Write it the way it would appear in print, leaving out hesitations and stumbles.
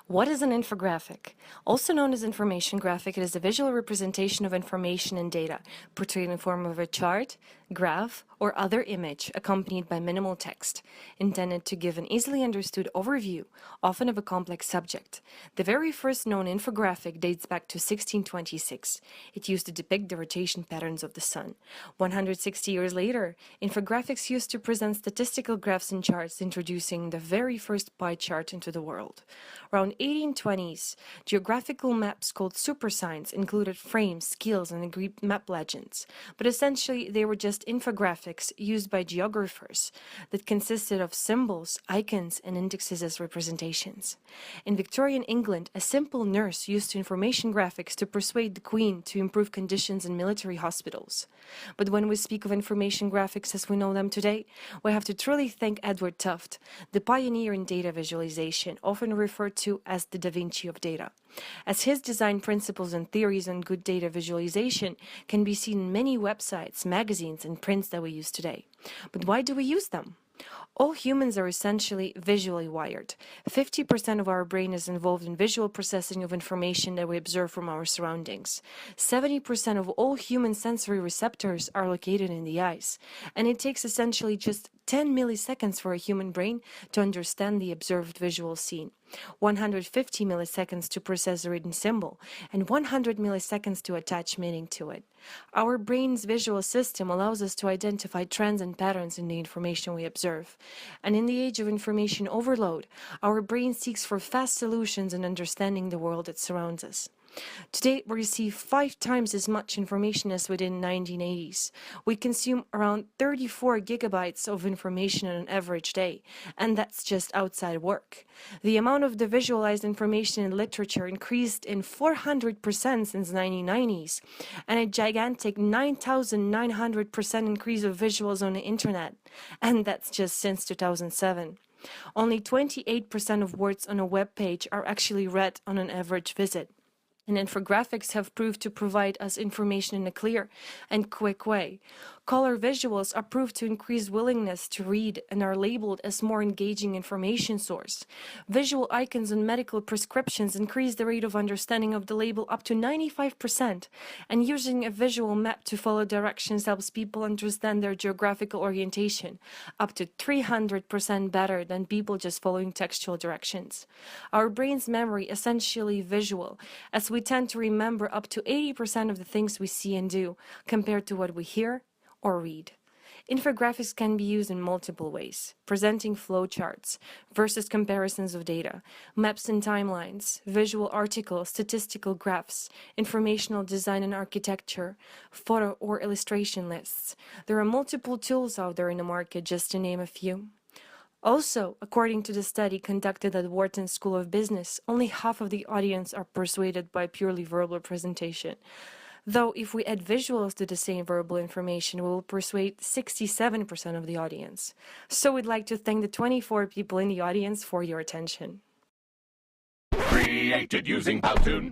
What is an infographic? Also known as information graphic, it is a visual representation of information and data, portrayed in the form of a chart, graph, or other image accompanied by minimal text, intended to give an easily understood overview, often of a complex subject. The very first known infographic dates back to 1626. It used to depict the rotation patterns of the sun. 160 years later, infographics used to present statistical graphs and charts, introducing the very first pie chart into the world. Around 1820s, geographical maps called supersigns included frames, scales, and agreed map legends, but essentially they were just infographics used by geographers that consisted of symbols, icons, and indexes as representations. In Victorian England, a simple nurse used information graphics to persuade the Queen to improve conditions in military hospitals. But when we speak of information graphics as we know them today, we have to truly thank Edward Tufte, the pioneer in data visualization, often referred to as the Da Vinci of data, as his design principles and theories on good data visualization can be seen in many websites, magazines, and prints that we use today. But why do we use them? All humans are essentially visually wired. 50% of our brain is involved in visual processing of information that we observe from our surroundings. 70% of all human sensory receptors are located in the eyes, and it takes essentially just 10 milliseconds for a human brain to understand the observed visual scene, 150 milliseconds to process a written symbol, and 100 milliseconds to attach meaning to it. Our brain's visual system allows us to identify trends and patterns in the information we observe. And in the age of information overload, our brain seeks for fast solutions in understanding the world that surrounds us. Today, we receive 5 times as much information as we did in the 1980s. We consume around 34 gigabytes of information on an average day, and that's just outside work. The amount of the visualized information in literature increased in 400% since the 1990s, and a gigantic 9,900% increase of visuals on the internet, and that's just since 2007. Only 28% of words on a web page are actually read on an average visit. And infographics have proved to provide us information in a clear and quick way. Color visuals are proved to increase willingness to read and are labeled as more engaging information source. Visual icons on medical prescriptions increase the rate of understanding of the label up to 95%, and using a visual map to follow directions helps people understand their geographical orientation up to 300% better than people just following textual directions. Our brain's memory is essentially visual, as we tend to remember up to 80% of the things we see and do compared to what we hear or read. Infographics can be used in multiple ways: presenting flowcharts versus comparisons of data, maps and timelines, visual articles, statistical graphs, informational design and architecture, photo or illustration lists. There are multiple tools out there in the market, just to name a few. Also, according to the study conducted at Wharton School of Business, only half of the audience are persuaded by purely verbal presentation. Though if we add visuals to the same verbal information, we will persuade 67% of the audience. So we'd like to thank the 24 people in the audience for your attention. Created using Powtoon.